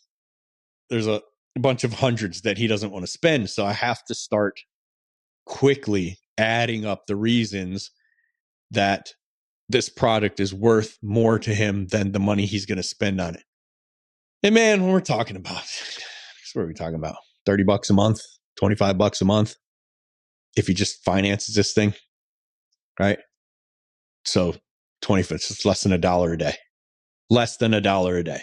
There's a bunch of hundreds that he doesn't want to spend. So I have to start quickly adding up the reasons that this product is worth more to him than the money he's going to spend on it. And man, when we're talking about what are we talking about? $30 a month, $25 a month. If he just finances this thing, right? So 20, it's less than $1 a day. Less than $1 a day.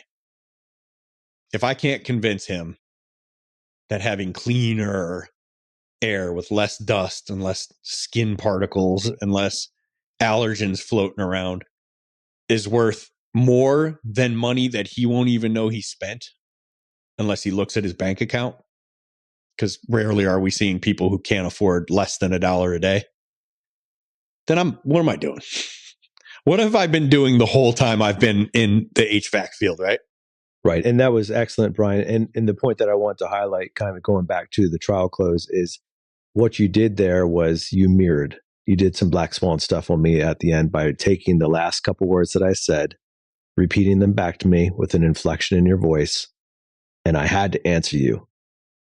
If I can't convince him that having cleaner air with less dust and less skin particles and less allergens floating around is worth more than money that he won't even know he spent unless he looks at his bank account, because rarely are we seeing people who can't afford less than $1 a day, then what am I doing? What have I been doing the whole time I've been in the HVAC field, right? Right. And that was excellent, Brian. And the point that I want to highlight, kind of going back to the trial close, is what you did there was you mirrored. You did some black swan stuff on me at the end by taking the last couple words that I said, repeating them back to me with an inflection in your voice. And I had to answer you.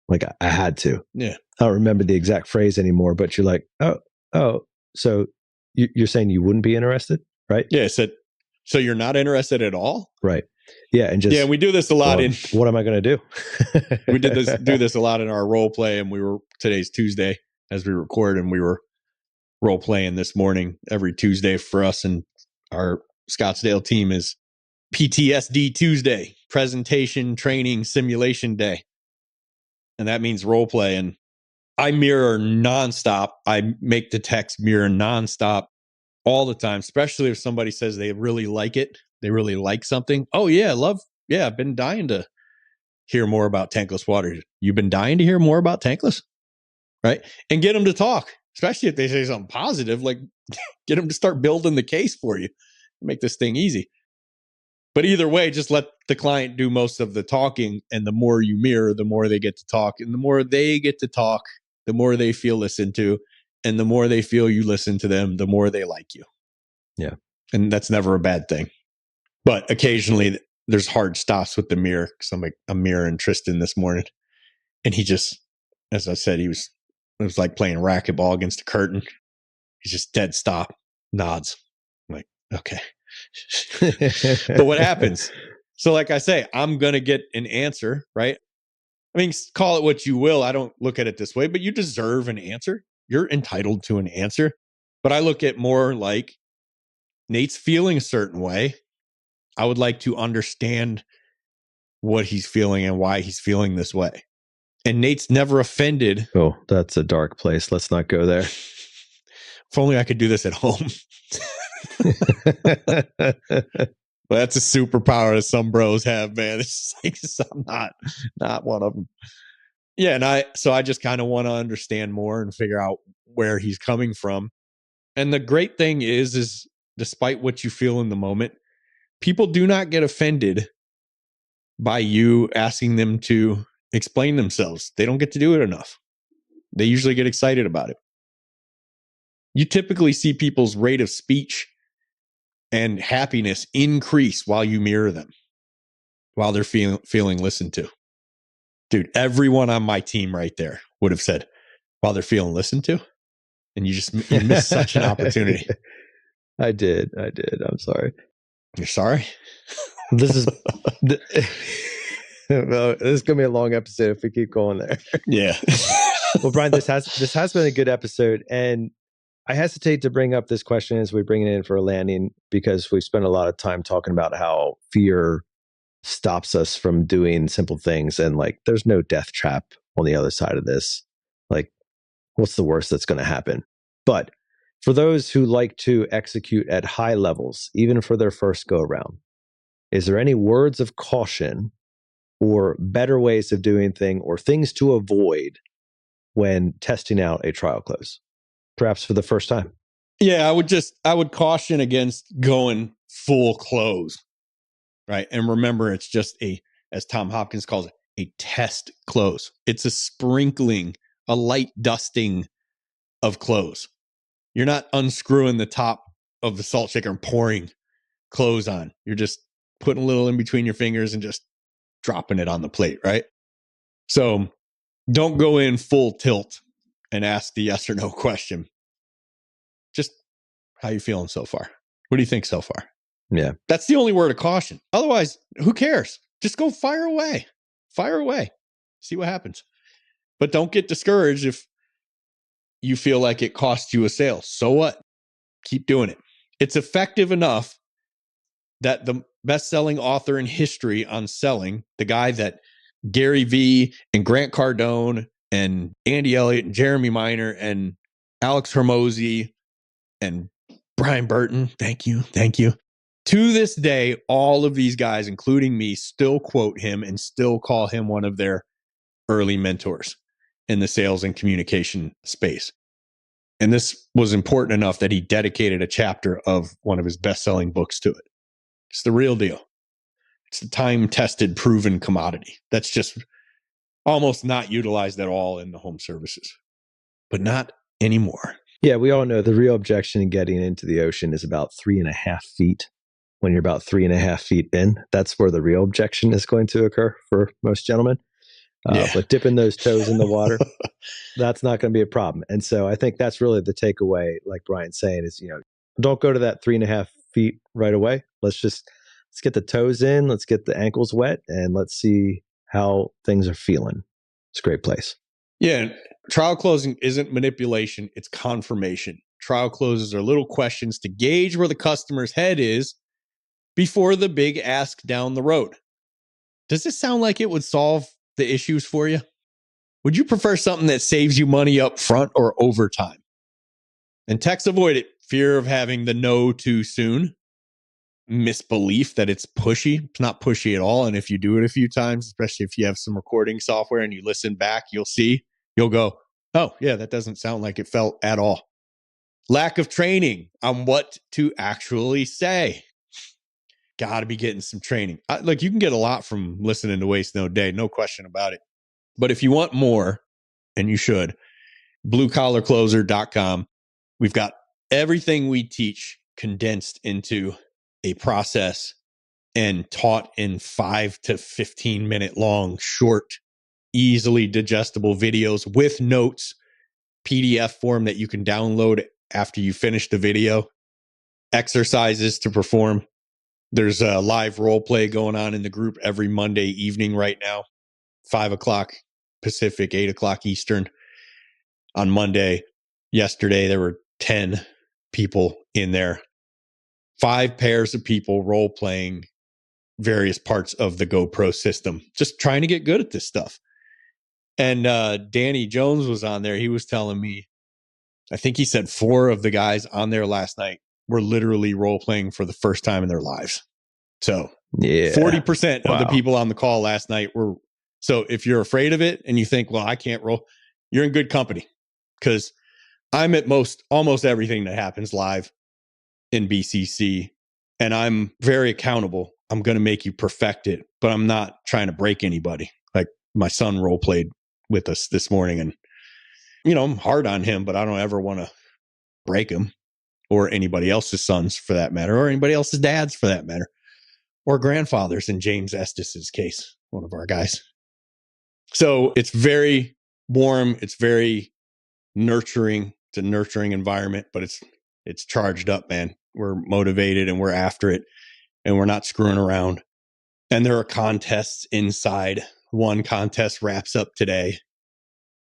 Like I had to. Yeah. I don't remember the exact phrase anymore, but you're like, oh, so you're saying you wouldn't be interested, right? Yeah. I said, so you're not interested at all? Right. Yeah. And just, we do this a lot what am I going to do? We do this a lot in our role play, and today's Tuesday as we record, and we were role playing this morning. Every Tuesday for us and our Scottsdale team is PTSD Tuesday, presentation, training, simulation day. And that means role play. And I mirror nonstop. I make the text mirror nonstop all the time, especially if somebody says they really like it. They really like something. Oh yeah, I've been dying to hear more about tankless water. You've been dying to hear more about tankless, right? And get them to talk, especially if they say something positive, like get them to start building the case for you. Make this thing easy. But either way, just let the client do most of the talking. And the more you mirror, the more they get to talk. And the more they get to talk, the more they feel listened to. And the more they feel you listen to them, the more they like you. Yeah. And that's never a bad thing. But occasionally there's hard stops with the mirror. Because I'm mirroring Tristan this morning. And he just, as I said, it was like playing racquetball against a curtain. He's just dead stop, nods. I'm like, okay. But what happens? So like I say, I'm going to get an answer, right? I mean, call it what you will. I don't look at it this way, but you deserve an answer. You're entitled to an answer. But I look at more like Nate's feeling a certain way. I would like to understand what he's feeling and why he's feeling this way. And Nate's never offended. Oh, that's a dark place. Let's not go there. If only I could do this at home. Well, that's a superpower that some bros have, man. It's like, I'm not one of them. Yeah, and I just kind of want to understand more and figure out where he's coming from. And the great thing is despite what you feel in the moment, people do not get offended by you asking them to explain themselves. They don't get to do it enough. They usually get excited about it. You typically see people's rate of speech and happiness increase while you mirror them, while they're feeling listened to. Dude, everyone on my team right there would have said, while they're feeling listened to. And you missed such an opportunity. I did. I'm sorry. You're sorry? This is well, this is gonna be a long episode if we keep going there. Yeah. Well, Brian, this has been a good episode, and I hesitate to bring up this question as we bring it in for a landing because we spent a lot of time talking about how fear stops us from doing simple things, and like there's no death trap on the other side of this. Like, what's the worst that's going to happen? But for those who like to execute at high levels, even for their first go around, is there any words of caution or better ways of doing things or things to avoid when testing out a trial close, perhaps for the first time? Yeah, I would caution against going full close, right? And remember, it's just as Tom Hopkins calls it, a test close. It's a sprinkling, a light dusting of close. You're not unscrewing the top of the salt shaker and pouring close on. You're just putting a little in between your fingers and just dropping it on the plate, right? So don't go in full tilt and ask the yes or no question. Just how you feeling so far? What do you think so far? Yeah. That's the only word of caution. Otherwise, who cares? Just go fire away. Fire away. See what happens. But don't get discouraged if you feel like it costs you a sale. So what? Keep doing it. It's effective enough that the best-selling author in history on selling, the guy that Gary Vee and Grant Cardone and Andy Elliott and Jeremy Minor and Alex Hormozy and Brian Burton, thank you. To this day, all of these guys, including me, still quote him and still call him one of their early mentors in the sales and communication space. And this was important enough that he dedicated a chapter of one of his best-selling books to it. It's the real deal. It's the time-tested, proven commodity that's just almost not utilized at all in the home services, but not anymore. Yeah, we all know the real objection in getting into the ocean is about 3.5 feet. When you're about 3.5 feet in, that's where the real objection is going to occur for most gentlemen. But dipping those toes in the water, that's not going to be a problem. And so I think that's really the takeaway, like Brian's saying, is, don't go to that 3.5 feet right away. Let's get the toes in, let's get the ankles wet, and let's see how things are feeling. It's a great place. Yeah. Trial closing isn't manipulation, it's confirmation. Trial closes are little questions to gauge where the customer's head is before the big ask down the road. Does this sound like it would solve the issues for you? Would you prefer something that saves you money up front or over time? And techs avoid it. Fear of having the no too soon. Misbelief that it's pushy. It's not pushy at all. And if you do it a few times, especially if you have some recording software and you listen back, you'll go, oh yeah, that doesn't sound like it felt at all. Lack of training on what to actually say. Got to be getting some training. Look, you can get a lot from listening to Waste No Day, no question about it. But if you want more, and you should, bluecollarcloser.com. We've got everything we teach condensed into a process and taught in 5 to 15 minute long, short, easily digestible videos with notes, PDF form that you can download after you finish the video, exercises to perform. There's a live role play going on in the group every Monday evening right now, 5 o'clock Pacific, 8 o'clock Eastern. On Monday, yesterday, there were 10 people in there. 5 pairs of people role playing various parts of the GoPro system, just trying to get good at this stuff. And Danny Jones was on there. He was telling me, I think he said 4 of the guys on there last night were literally role playing for the first time in their lives. So 40% of the people on the call last night were. So if you're afraid of it and you think, well, I can't roll, you're in good company, because I'm at almost everything that happens live in BCC, and I'm very accountable. I'm going to make you perfect it, but I'm not trying to break anybody. Like my son role played with us this morning, and I'm hard on him, but I don't ever want to break him, or anybody else's sons for that matter, or anybody else's dads for that matter, or grandfathers in James Estes' case, one of our guys. So it's very warm. It's very nurturing. It's a nurturing environment, but it's charged up, man. We're motivated and we're after it, and we're not screwing around. And there are contests inside. One contest wraps up today,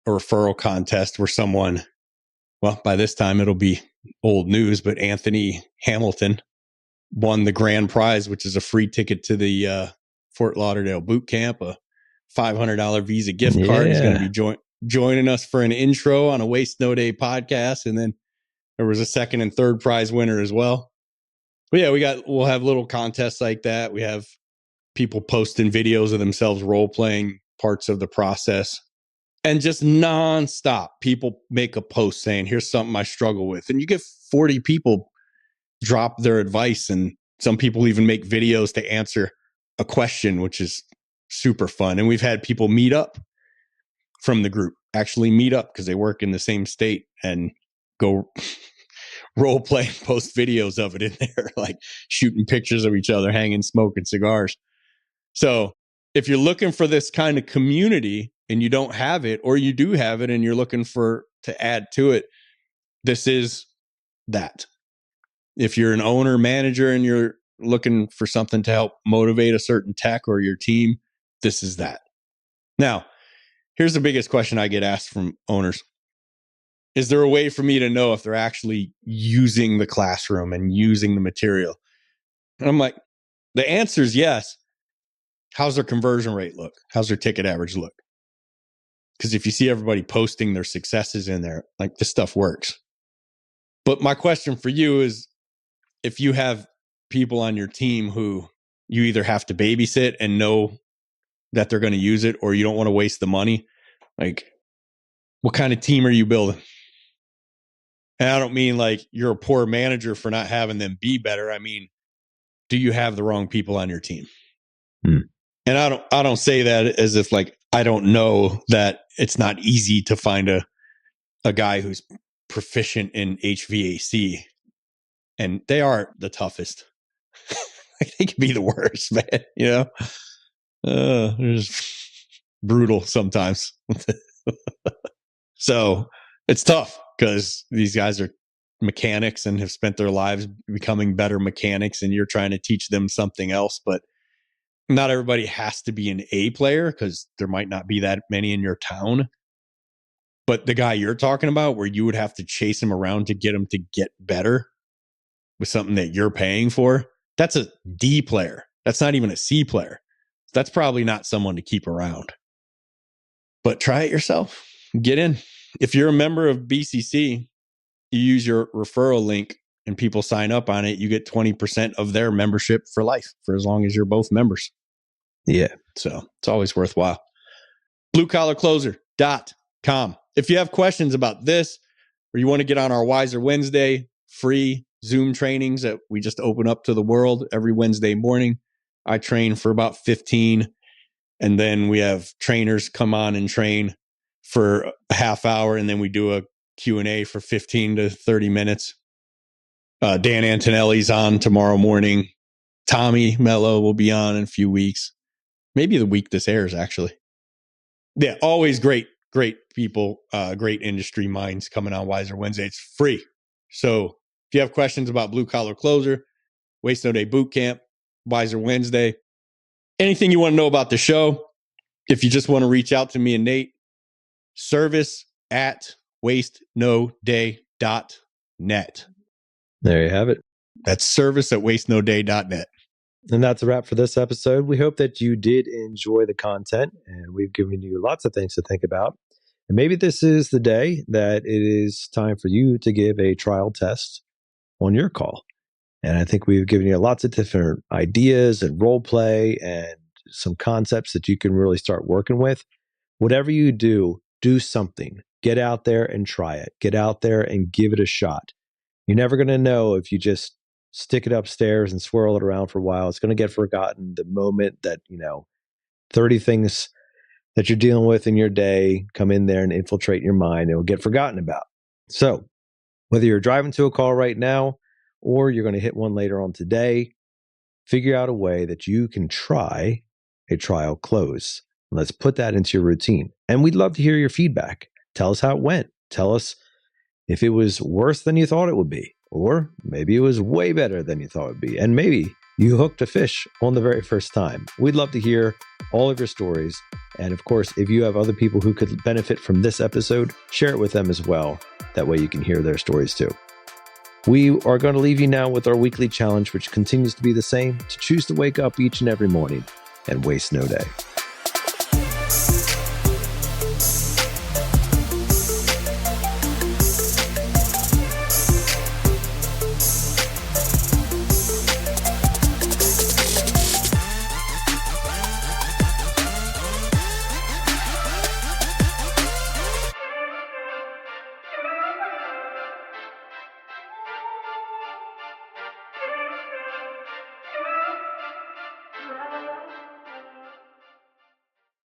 a referral contest where someone, well, by this time it'll be old news, but Anthony Hamilton won the grand prize, which is a free ticket to the Fort Lauderdale boot camp, a $500 Visa gift card. He's going to be joining us for an intro on a Waste No Day podcast. And then there was a second and third prize winner as well. But yeah, we'll have little contests like that. We have people posting videos of themselves role playing parts of the process, and just nonstop people make a post saying, here's something I struggle with. And you get 40 people drop their advice, and some people even make videos to answer a question, which is super fun. And we've had people meet up from the group, actually meet up because they work in the same state, and go role play and post videos of it in there, like shooting pictures of each other, hanging smoke and cigars. So if you're looking for this kind of community and you don't have it, or you do have it and you're looking to add to it, this is that. If you're an owner, manager, and you're looking for something to help motivate a certain tech or your team, this is that. Now, Here's the biggest question I get asked from owners. Is there a way for me to know if they're actually using the classroom and using the material? And I'm like, the answer is yes. How's their conversion rate look? How's their ticket average look? Because if you see everybody posting their successes in there, like, this stuff works. But my question for you is, if you have people on your team who you either have to babysit and know that they're going to use it, or you don't want to waste the money, like, what kind of team are you building? And I don't mean like you're a poor manager for not having them be better. I mean, do you have the wrong people on your team? And I don't say that as if like I don't know that it's not easy to find a guy who's proficient in HVAC, and they are the toughest. They can be the worst, man. You know, they're just brutal sometimes. So it's tough because these guys are mechanics and have spent their lives becoming better mechanics, and you're trying to teach them something else. But not everybody has to be an A player, because there might not be that many in your town. But the guy you're talking about, where you would have to chase him around to get him to get better with something that you're paying for, that's a D player. That's not even a C player. That's probably not someone to keep around. But try it yourself. Get in. If you're a member of BCC, you use your referral link and people sign up on it, you get 20% of their membership for life, for as long as you're both members. Yeah. So it's always worthwhile. BlueCollarCloser.com. If you have questions about this, or you want to get on our Wiser Wednesday free Zoom trainings that we just open up to the world every Wednesday morning, I train for about 15. And then we have trainers come on and train for a half hour. And then we do a Q&A for 15 to 30 minutes. Dan Antonelli's on tomorrow morning. Tommy Mello will be on in a few weeks. Maybe the week this airs, actually. Yeah, always great people, great industry minds coming on Wiser Wednesday. It's free. So if you have questions about Blue Collar Closer, Waste No Day Boot Camp, Wiser Wednesday, anything you want to know about the show, if you just want to reach out to me and Nate, service@wastenoday.net. There you have it. That's service@wastenoday.net. And that's a wrap for this episode. We hope that you did enjoy the content, and we've given you lots of things to think about. And maybe this is the day that it is time for you to give a trial test on your call. And I think we've given you lots of different ideas and role play and some concepts that you can really start working with. Whatever you do, do something. Get out there and try it. Get out there and give it a shot. You're never going to know if you just stick it upstairs and swirl it around for a while. It's going to get forgotten the moment that, 30 things that you're dealing with in your day come in there and infiltrate your mind. It will get forgotten about. So whether you're driving to a call right now or you're going to hit one later on today, figure out a way that you can try a trial close. Let's put that into your routine. And we'd love to hear your feedback. Tell us how it went. Tell us if it was worse than you thought it would be, or maybe it was way better than you thought it would be. And maybe you hooked a fish on the very first time. We'd love to hear all of your stories. And of course, if you have other people who could benefit from this episode, share it with them as well. That way you can hear their stories too. We are going to leave you now with our weekly challenge, which continues to be the same: to choose to wake up each and every morning and waste no day.